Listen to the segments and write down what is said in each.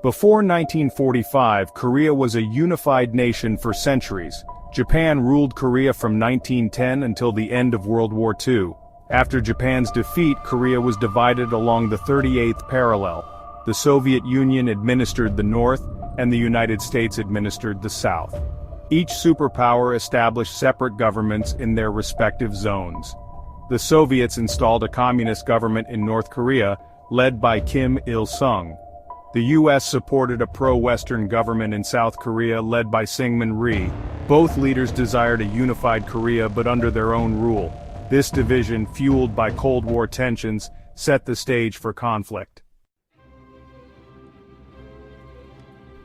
Before 1945, Korea was a unified nation for centuries. Japan ruled Korea from 1910 until the end of World War II. After Japan's defeat, Korea was divided along the 38th parallel. The Soviet Union administered the North, and the United States administered the South. Each superpower established separate governments in their respective zones. The Soviets installed a communist government in North Korea, led by Kim Il-sung. The US supported a pro-Western government in South Korea led by Syngman Rhee. Both leaders desired a unified Korea but under their own rule. This division, fueled by Cold War tensions, set the stage for conflict.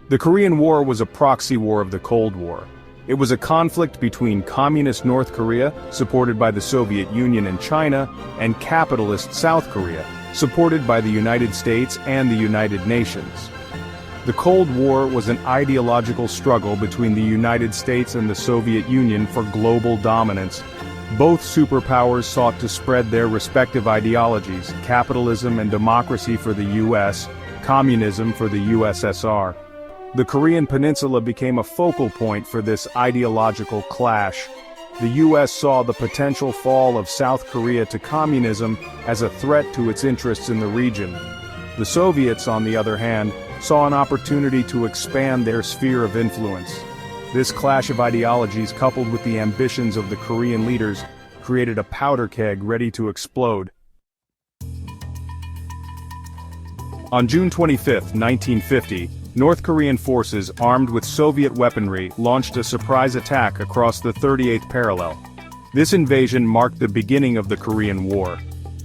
The Korean War was a proxy war of the Cold War. It was a conflict between communist North Korea, supported by the Soviet Union and China, and capitalist South Korea, supported by the United States and the United Nations. The Cold War was an ideological struggle between the United States and the Soviet Union for global dominance. Both superpowers sought to spread their respective ideologies, capitalism and democracy for the US, communism for the USSR. The Korean Peninsula became a focal point for this ideological clash. The US saw the potential fall of South Korea to communism as a threat to its interests in the region. The Soviets, on the other hand, saw an opportunity to expand their sphere of influence. This clash of ideologies, coupled with the ambitions of the Korean leaders, created a powder keg ready to explode. On June 25, 1950, North Korean forces, armed with Soviet weaponry, launched a surprise attack across the 38th parallel. This invasion marked the beginning of the Korean War.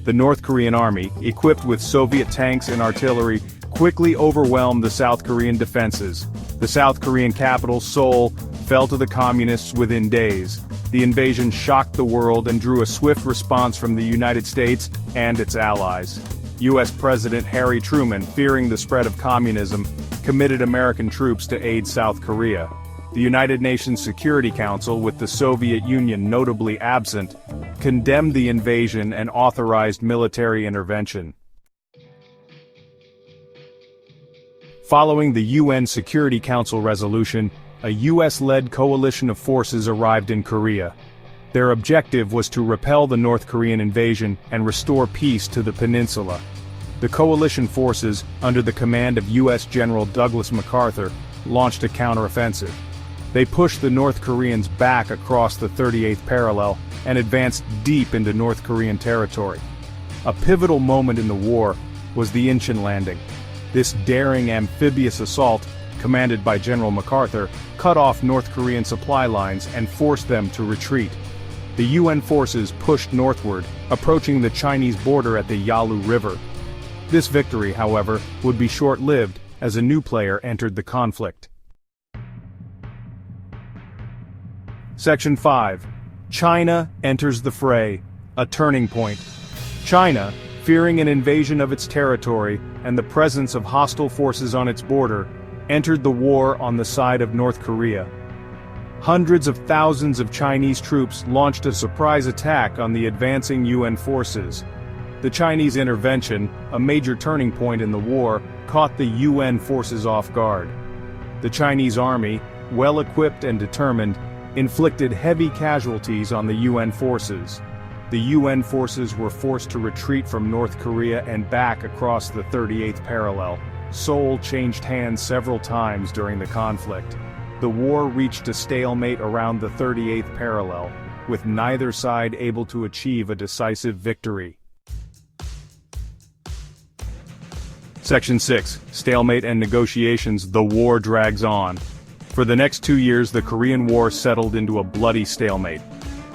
The North Korean army, equipped with Soviet tanks and artillery, quickly overwhelmed the South Korean defenses. The South Korean capital, Seoul, fell to the communists within days. The invasion shocked the world and drew a swift response from the United States and its allies. U.S. President Harry Truman, fearing the spread of communism, committed American troops to aid South Korea. The United Nations Security Council, with the Soviet Union notably absent, condemned the invasion and authorized military intervention. Following the UN Security Council resolution, a US-led coalition of forces arrived in Korea. Their objective was to repel the North Korean invasion and restore peace to the peninsula. The coalition forces, under the command of U.S. General Douglas MacArthur, launched a counteroffensive. They pushed the North Koreans back across the 38th parallel and advanced deep into North Korean territory. A pivotal moment in the war was the Incheon landing. This daring amphibious assault, commanded by General MacArthur, cut off North Korean supply lines and forced them to retreat. The UN forces pushed northward, approaching the Chinese border at the Yalu River. This victory, however, would be short-lived as a new player entered the conflict. Section 5. China enters the fray, a turning point. China, fearing an invasion of its territory and the presence of hostile forces on its border, entered the war on the side of North Korea. Hundreds of thousands of Chinese troops launched a surprise attack on the advancing UN forces. The Chinese intervention, a major turning point in the war, caught the UN forces off guard. The Chinese army, well-equipped and determined, inflicted heavy casualties on the UN forces. The UN forces were forced to retreat from North Korea and back across the 38th parallel. Seoul changed hands several times during the conflict. The war reached a stalemate around the 38th parallel, with neither side able to achieve a decisive victory. Section 6. Stalemate and negotiations. The war drags on. For the next 2 years, the Korean War settled into a bloody stalemate.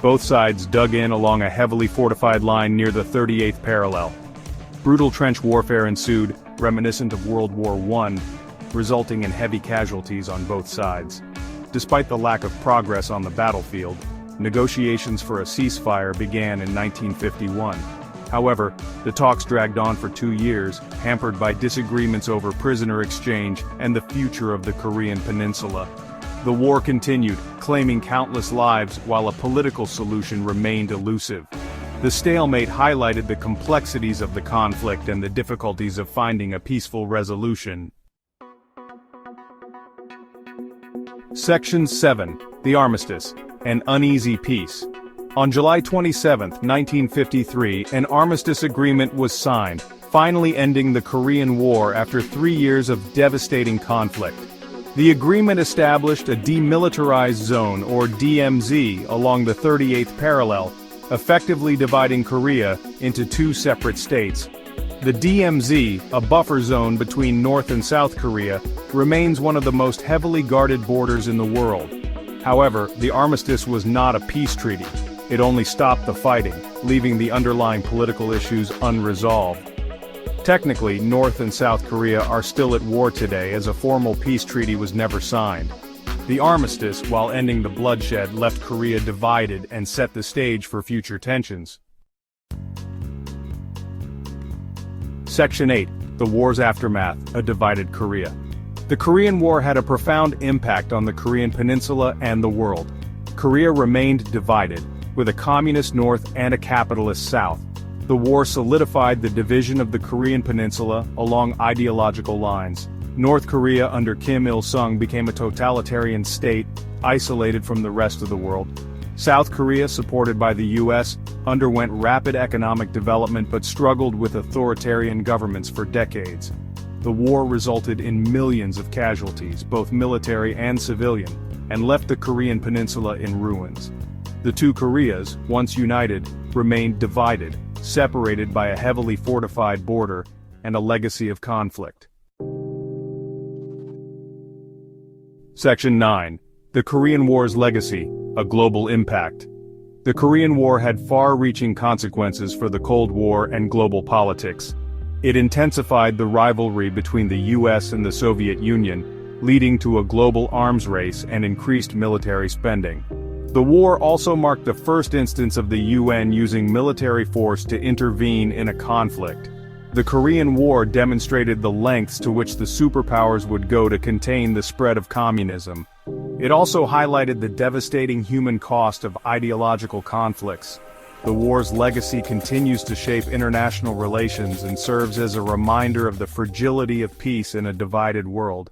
Both sides dug in along a heavily fortified line near the 38th parallel. Brutal trench warfare ensued, reminiscent of World War I, resulting in heavy casualties on both sides. Despite the lack of progress on the battlefield, negotiations for a ceasefire began in 1951. However, the talks dragged on for 2 years, hampered by disagreements over prisoner exchange and the future of the Korean Peninsula. The war continued, claiming countless lives while a political solution remained elusive. The stalemate highlighted the complexities of the conflict and the difficulties of finding a peaceful resolution. Section 7. The Armistice. An uneasy peace. On July 27, 1953, an armistice agreement was signed, finally ending the Korean War after 3 years of devastating conflict. The agreement established a demilitarized zone, or DMZ, along the 38th parallel, effectively dividing Korea into two separate states. The DMZ, a buffer zone between North and South Korea, remains one of the most heavily guarded borders in the world. However, the armistice was not a peace treaty. It only stopped the fighting, leaving the underlying political issues unresolved. Technically, North and South Korea are still at war today, as a formal peace treaty was never signed. The armistice, while ending the bloodshed, left Korea divided and set the stage for future tensions. Section 8. The war's aftermath, a divided Korea. The Korean War had a profound impact on the Korean peninsula and the world. Korea remained divided, with a communist North and a capitalist South. The war solidified the division of the Korean peninsula along ideological lines. North Korea under Kim Il-sung became a totalitarian state, isolated from the rest of the world. South Korea, supported by the US, underwent rapid economic development but struggled with authoritarian governments for decades. The war resulted in millions of casualties, both military and civilian, and left the Korean peninsula in ruins. The two Koreas, once united, remained divided, separated by a heavily fortified border and a legacy of conflict. Section 9. The Korean War's legacy, a global impact. The Korean War had far-reaching consequences for the Cold War and global politics. It intensified the rivalry between the US and the Soviet Union, leading to a global arms race and increased military spending. The war also marked the first instance of the UN using military force to intervene in a conflict. The Korean War demonstrated the lengths to which the superpowers would go to contain the spread of communism. It also highlighted the devastating human cost of ideological conflicts. The war's legacy continues to shape international relations and serves as a reminder of the fragility of peace in a divided world.